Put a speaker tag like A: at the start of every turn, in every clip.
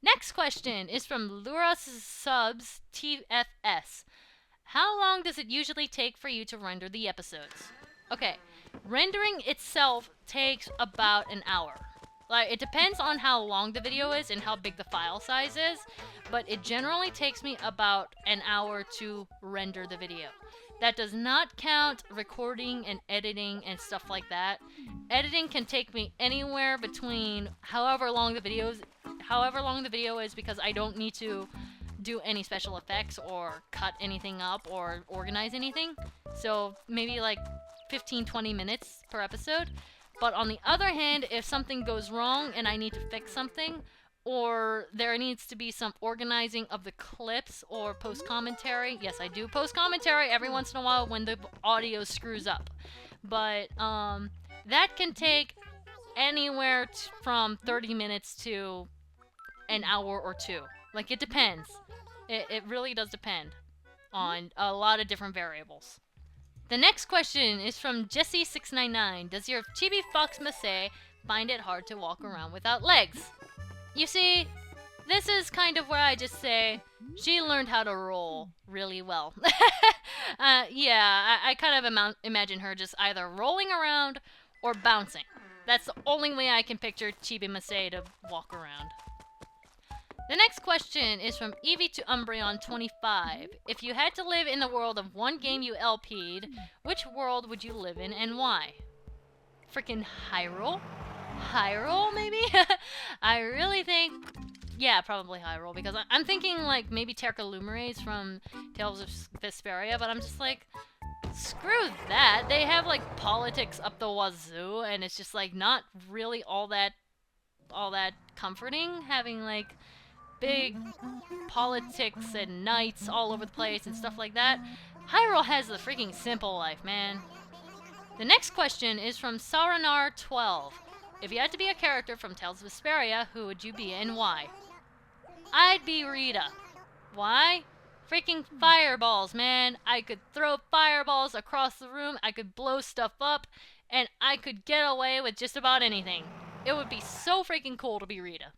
A: Next question is from Lura Subs TFS. How long does it usually take for you to render the episodes? Okay, rendering itself takes about an hour. Like, it depends on how long the video is and how big the file size is, but it generally takes me about an hour to render the video. That does not count recording and editing and stuff like that. Editing can take me anywhere between however long the video is, because I don't need to do any special effects or cut anything up or organize anything. So maybe like 15-20 minutes per episode. But on the other hand, if something goes wrong and I need to fix something, or there needs to be some organizing of the clips or post commentary. Yes, I do post commentary every once in a while when the audio screws up. But that can take anywhere from 30 minutes to an hour or two. Like, it depends. It really does depend on a lot of different variables. The next question is from Jesse699. Does your Chibi Fox Masae find it hard to walk around without legs? You see, this is kind of where I just say she learned how to roll really well. Yeah, I kind of imagine her just either rolling around or bouncing. That's the only way I can picture Chibi Masae to walk around. The next question is from Evie to Umbreon 25. If you had to live in the world of one game you LP'd, which world would you live in and why? Freaking Hyrule? Hyrule, maybe? I really think... Yeah, probably Hyrule, because I'm thinking, like, maybe Terca Lumire's from Tales of Vesperia, but I'm just like, screw that. They have, like, politics up the wazoo, and it's just, like, not really all that comforting, having, like, big politics and knights all over the place and stuff like that. Hyrule has the freaking simple life, man. The next question is from Saranar12. If you had to be a character from Tales of Vesperia, who would you be and why? I'd be Rita. Why? Freaking fireballs, man. I could throw fireballs across the room, I could blow stuff up, and I could get away with just about anything. It would be so freaking cool to be Rita.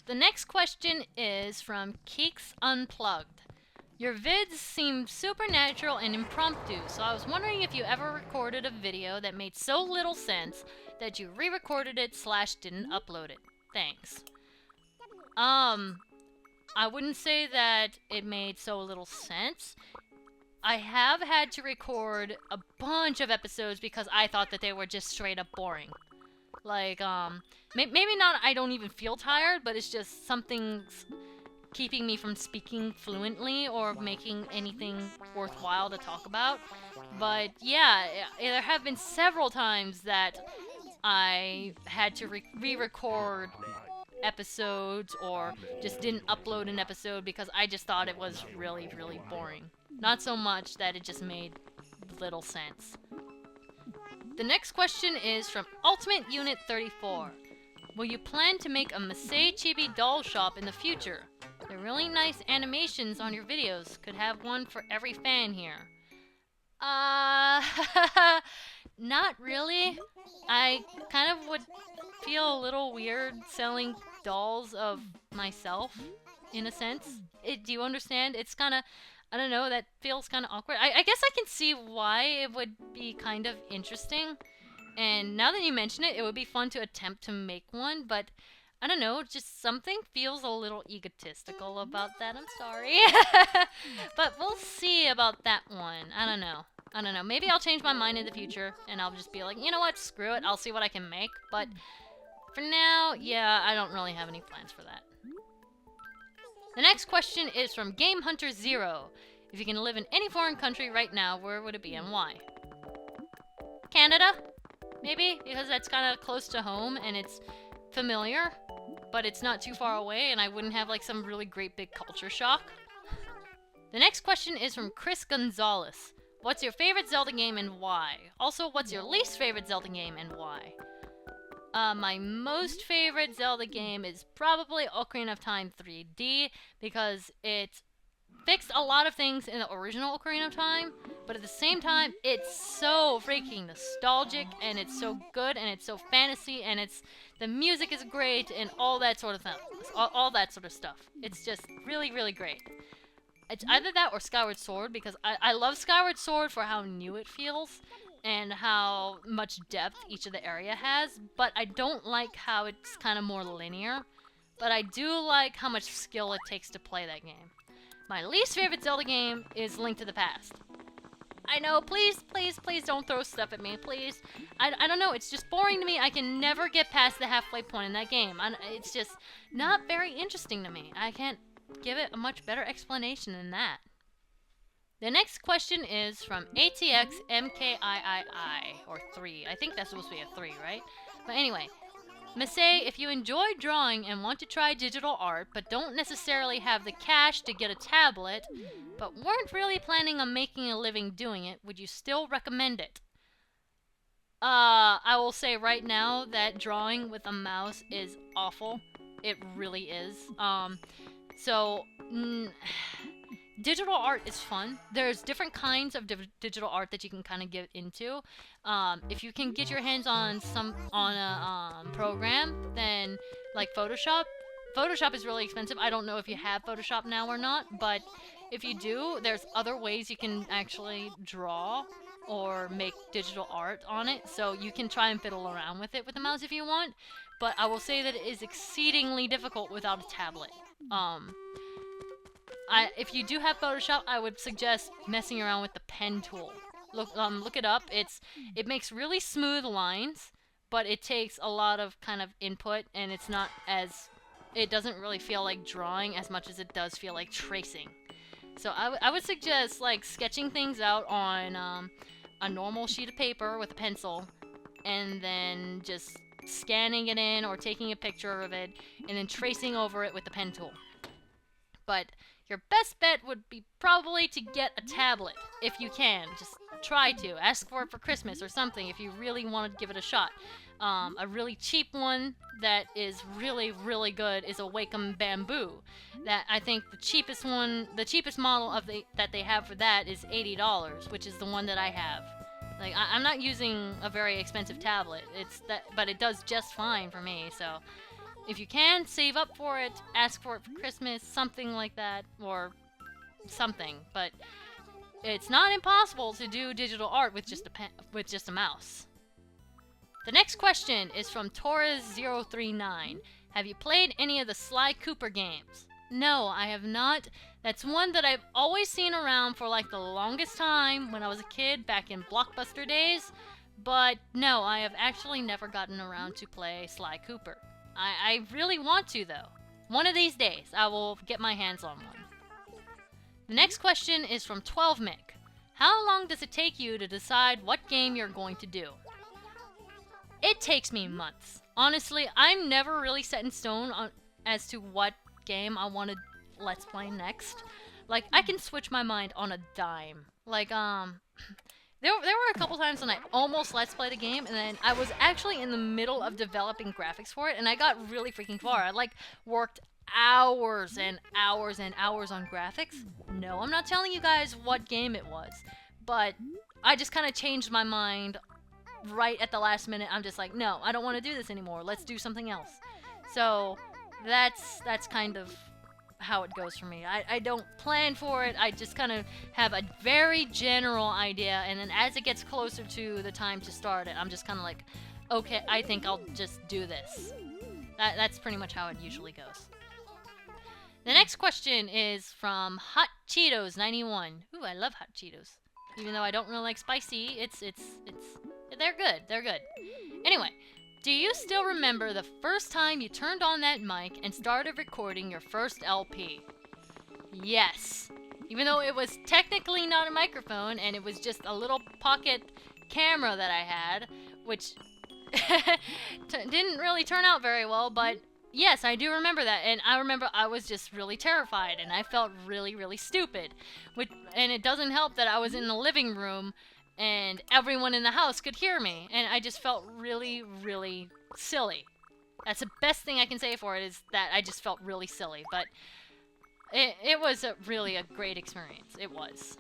A: The next question is from Keeks Unplugged. Your vids seem supernatural and impromptu, so I was wondering if you ever recorded a video that made so little sense that you re-recorded it / didn't upload it. Thanks. I wouldn't say that it made so little sense. I have had to record a bunch of episodes because I thought that they were just straight up boring. Like, maybe not I don't even feel tired, but it's just something's keeping me from speaking fluently or making anything worthwhile to talk about. But yeah, there have been several times that I had to re-record episodes or just didn't upload an episode because I just thought it was really, really boring. Not so much that it just made little sense. The next question is from Ultimate Unit 34. Will you plan to make a Masae Chibi doll shop in the future? They're really nice animations on your videos. Could have one for every fan here. Not really. I kind of would feel a little weird selling dolls of myself, in a sense. Do you understand? It's kind of, I don't know, that feels kind of awkward. I guess I can see why it would be kind of interesting. And now that you mention it, it would be fun to attempt to make one, but I don't know, just something feels a little egotistical about that. I'm sorry. But we'll see about that one. I don't know. Maybe I'll change my mind in the future and I'll just be like, you know what, screw it. I'll see what I can make. But for now, yeah, I don't really have any plans for that. The next question is from Game Hunter 0. If you can live in any foreign country right now, where would it be and why? Canada? Maybe? Because that's kind of close to home and it's familiar, but it's not too far away and I wouldn't have like some really great big culture shock. The next question is from Chris Gonzalez. What's your favorite Zelda game and why? Also, what's your least favorite Zelda game and why? My most favorite Zelda game is probably Ocarina of Time 3D because it's fixed a lot of things in the original Ocarina of Time, but at the same time, it's so freaking nostalgic, and it's so good, and it's so fantasy, and the music is great, and all that sort of thing, all that sort of stuff. It's just really, really great. It's either that or Skyward Sword, because I love Skyward Sword for how new it feels, and how much depth each of the area has, but I don't like how it's kind of more linear. But I do like how much skill it takes to play that game. My least favorite Zelda game is Link to the Past. I know, please, please, please don't throw stuff at me, please. I don't know, it's just boring to me. I can never get past the halfway point in that game. It's just not very interesting to me. I can't give it a much better explanation than that. The next question is from ATX MKIII, or 3. I think that's supposed to be a 3, right? But anyway. Masae, if you enjoy drawing and want to try digital art, but don't necessarily have the cash to get a tablet, but weren't really planning on making a living doing it, would you still recommend it? I will say right now that drawing with a mouse is awful. It really is. Digital art is fun. There's different kinds of digital art that you can kind of get into. If you can get your hands on a program, then like Photoshop. Photoshop is really expensive. I don't know if you have Photoshop now or not, but if you do, there's other ways you can actually draw or make digital art on it. So you can try and fiddle around with it with the mouse if you want. But I will say that it is exceedingly difficult without a tablet. If you do have Photoshop, I would suggest messing around with the pen tool. Look it up. It makes really smooth lines, but it takes a lot of kind of input, and it doesn't really feel like drawing as much as it does feel like tracing. So I would suggest like sketching things out on a normal sheet of paper with a pencil, and then just scanning it in or taking a picture of it, and then tracing over it with the pen tool. But your best bet would be probably to get a tablet, if you can. Just try to. Ask for it for Christmas or something if you really want to give it a shot. A really cheap one that is really, really good is a Wacom Bamboo. That I think the cheapest model that they have for that is $80, which is the one that I have. Like I'm not using a very expensive tablet. But it does just fine for me. So if you can, save up for it, ask for it for Christmas, something like that, or something. But it's not impossible to do digital art with just a mouse. The next question is from Torres039. Have you played any of the Sly Cooper games? No, I have not. That's one that I've always seen around for like the longest time when I was a kid back in Blockbuster days. But no, I have actually never gotten around to play Sly Cooper. I really want to, though. One of these days, I will get my hands on one. The next question is from 12mick. How long does it take you to decide what game you're going to do? It takes me months. Honestly, I'm never really set in stone as to what game I want to let's play next. Like, I can switch my mind on a dime. Like, There were a couple times when I almost let's played a game, and then I was actually in the middle of developing graphics for it, and I got really freaking far. I, like, worked hours and hours and hours on graphics. No, I'm not telling you guys what game it was, but I just kind of changed my mind right at the last minute. I'm just like, no, I don't want to do this anymore. Let's do something else. So that's kind of how it goes for me. I don't plan for it. I just kind of have a very general idea, and then as it gets closer to the time to start it, I'm just kind of like, okay, I think I'll just do this. That's pretty much how it usually goes. The next question is from Hot Cheetos 91. Ooh, I love Hot Cheetos. Even though I don't really like spicy, they're good. They're good. Anyway, do you still remember the first time you turned on that mic and started recording your first LP? Yes. Even though it was technically not a microphone and it was just a little pocket camera that I had, which didn't really turn out very well, but yes, I do remember that. And I remember I was just really terrified and I felt really, really stupid. And it doesn't help that I was in the living room and everyone in the house could hear me, and I just felt really, really silly. That's the best thing I can say for it, is that I just felt really silly. But it was really a great experience. It was.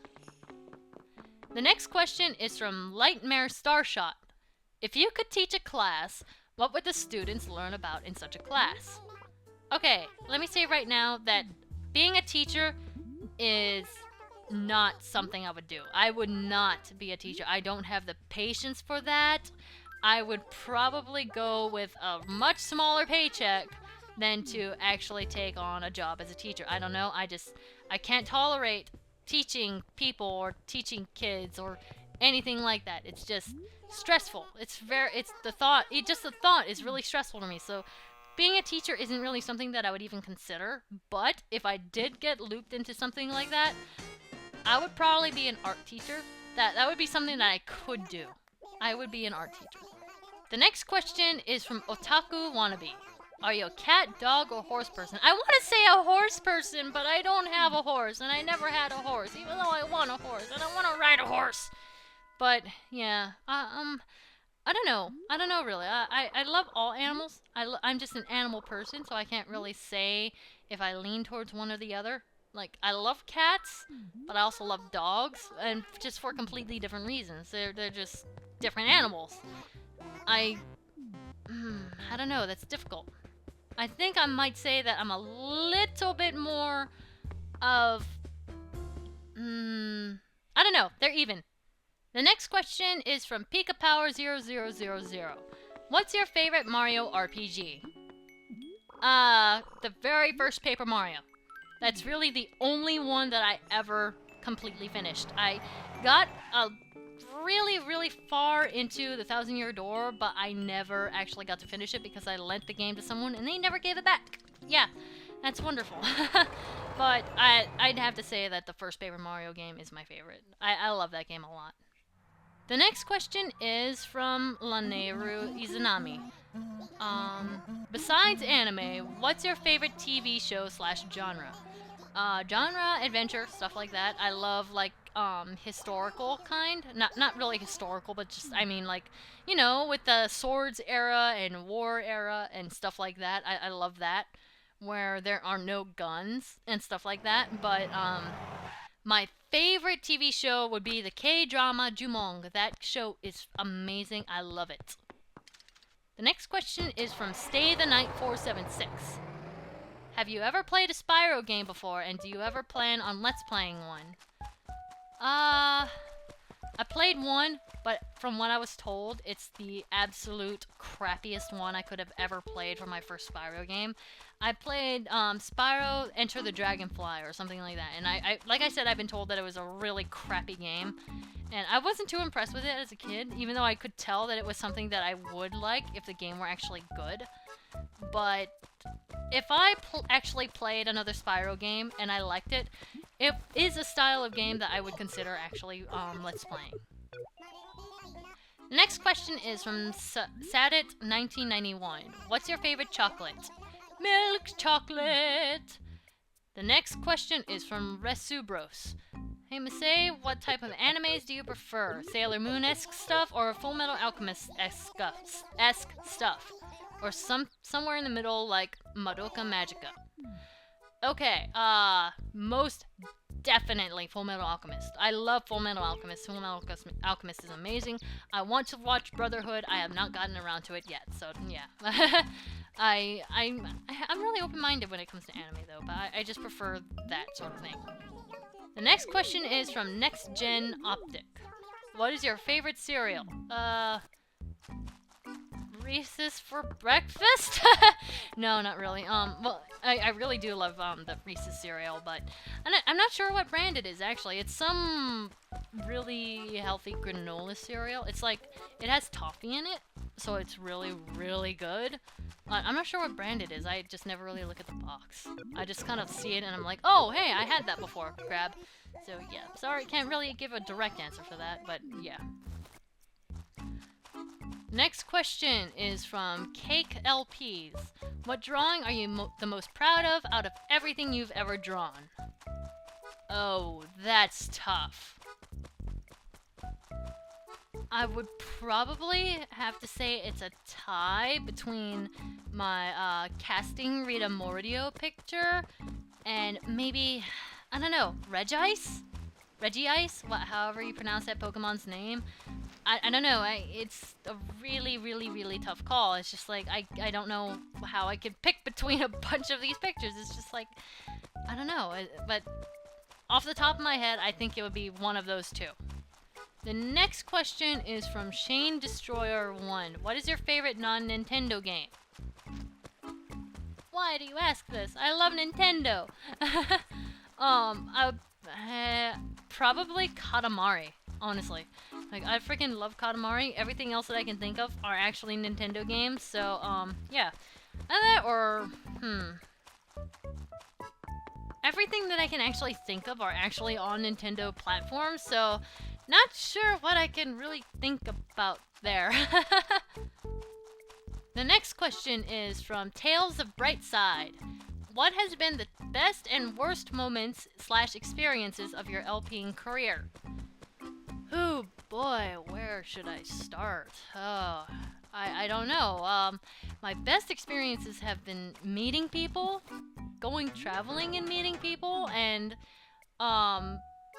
A: The next question is from Lightmare Starshot. If you could teach a class, what would the students learn about in such a class? Okay, let me say right now that being a teacher is not something I would do. I would not be a teacher. I don't have the patience for that. I would probably go with a much smaller paycheck than to actually take on a job as a teacher. I don't know. I can't tolerate teaching people or teaching kids or anything like that. It's just stressful. The thought is really stressful to me. So being a teacher isn't really something that I would even consider. But if I did get looped into something like that, I would probably be an art teacher. That would be something that I could do. I would be an art teacher. The next question is from Otaku Wannabe. Are you a cat, dog, or horse person? I want to say a horse person, but I don't have a horse, and I never had a horse, even though I want a horse, and I want to ride a horse. But, yeah, I don't know. I don't know, really. I love all animals. I'm just an animal person, so I can't really say if I lean towards one or the other. Like, I love cats, but I also love dogs, and just for completely different reasons. They're just different animals. I don't know. That's difficult. I think I might say that I'm a little bit more of... I don't know. They're even. The next question is from PikaPower0000. What's your favorite Mario RPG? The very first Paper Mario. That's really the only one that I ever completely finished. I got really, really far into the Thousand Year Door, but I never actually got to finish it because I lent the game to someone and they never gave it back. Yeah, that's wonderful. But I'd have to say that the first Paper Mario game is my favorite. I love that game a lot. The next question is from Laneru Izanami. Besides anime, what's your favorite TV show / genre? Genre, adventure, stuff like that. I love, like, historical kind. Not really historical, but just, I mean, like, you know, with the swords era and war era and stuff like that. I love that. Where there are no guns and stuff like that. But, my favorite TV show would be the K-drama Jumong. That show is amazing. I love it. The next question is from Stay the Night 476. Have you ever played a Spyro game before, and do you ever plan on Let's Playing one? I played one, but from what I was told, it's the absolute crappiest one I could have ever played for my first Spyro game. I played Spyro Enter the Dragonfly or something like that, and I like I said, I've been told that it was a really crappy game, and I wasn't too impressed with it as a kid, even though I could tell that it was something that I would like if the game were actually good. But if I actually played another Spyro game and I liked it, it is a style of game that I would consider actually Let's Playing. The next question is from Sadit1991. What's your favorite chocolate? Milk chocolate! The next question is from Resubros. Hey Masae, what type of animes do you prefer? Sailor Moon-esque stuff or Full Metal Alchemist-esque stuff? Or somewhere in the middle like Madoka Magica. Okay, most definitely Full Metal Alchemist. I love Full Metal Alchemist. Full Metal Alchemist is amazing. I want to watch Brotherhood. I have not gotten around to it yet, so yeah. I'm really open-minded when it comes to anime though, but I just prefer that sort of thing. The next question is from Next Gen Optic. What is your favorite cereal? Reese's for breakfast? No, not really. Well, I really do love the Reese's cereal, but I'm not sure what brand it is actually. It's some really healthy granola cereal. It's like it has toffee in it, so it's really, really good. I'm not sure what brand it is. I just never really look at the box. I just kind of see it and I'm like, oh, hey, I had that before. Grab. So yeah, sorry, can't really give a direct answer for that, but yeah. Next question is from Cake LPs. What drawing are you the most proud of out of everything you've ever drawn? Oh, that's tough. I would probably have to say it's a tie between my casting Rita Mordio picture and maybe, I don't know, Regice? Regice? However you pronounce that Pokemon's name. I don't know. It's a really, really, really tough call. It's just like, I don't know how I could pick between a bunch of these pictures. It's just like, I don't know. But off the top of my head, I think it would be one of those two. The next question is from Shane Destroyer 1. What is your favorite non-Nintendo game? Why do you ask this? I love Nintendo. Probably Katamari, honestly. Like, I freaking love Katamari. Everything else that I can think of are actually Nintendo games, so, yeah. That or, everything that I can actually think of are actually on Nintendo platforms, so not sure what I can really think about there. The next question is from Tales of Brightside. What has been the best and worst moments / experiences of your LPing career? Oh boy, where should I start? Oh, I don't know. My best experiences have been meeting people, going traveling and meeting people, and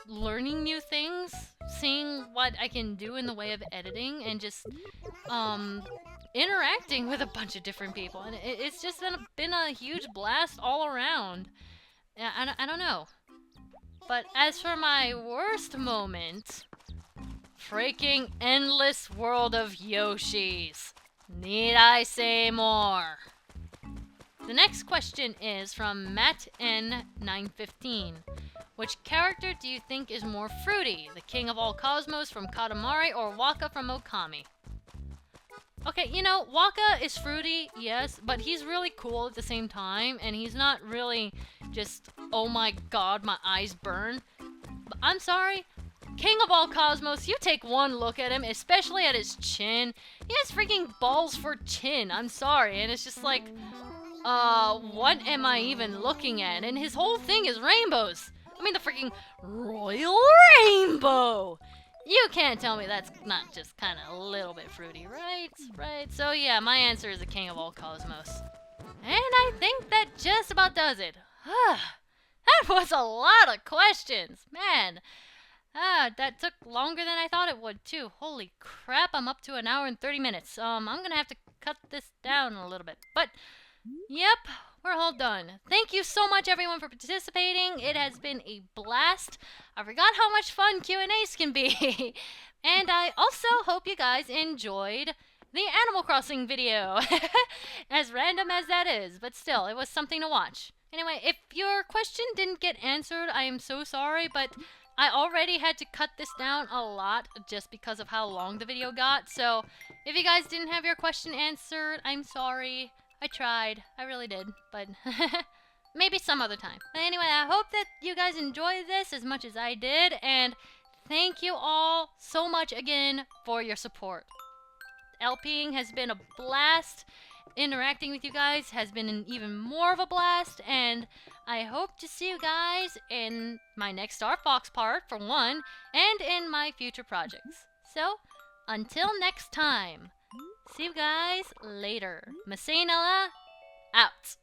A: learning new things, seeing what I can do in the way of editing, and just interacting with a bunch of different people. And it's just been a huge blast all around. I don't know. But as for my worst moment, freaking endless world of Yoshis. Need I say more? The next question is from Matt N915. Which character do you think is more fruity? The King of All Cosmos from Katamari or Waka from Okami? Okay, you know, Waka is fruity, yes, but he's really cool at the same time, and he's not really just, oh my god, my eyes burn. But I'm sorry, King of All Cosmos, you take one look at him, especially at his chin. He has freaking balls for chin, I'm sorry, and it's just like, what am I even looking at? And his whole thing is rainbows. I mean, the freaking Royal Rainbow! You can't tell me that's not just kind of a little bit fruity, right? Right? So yeah, my answer is the King of All Cosmos. And I think that just about does it. That was a lot of questions. Man, that took longer than I thought it would, too. Holy crap, I'm up to 1 hour and 30 minutes. I'm gonna have to cut this down a little bit. But, yep, we're all done. Thank you so much, everyone, for participating. It has been a blast. I forgot how much fun Q&As can be. And I also hope you guys enjoyed the Animal Crossing video. As random as that is, but still, it was something to watch. Anyway, if your question didn't get answered, I am so sorry, but I already had to cut this down a lot just because of how long the video got. So if you guys didn't have your question answered, I'm sorry. I tried. I really did. But maybe some other time. But anyway, I hope that you guys enjoyed this as much as I did. And thank you all so much again for your support. LPing has been a blast. Interacting with you guys has been even more of a blast. And I hope to see you guys in my next Star Fox part, for one, and in my future projects. So, until next time. See you guys later. MasaeAnela, out.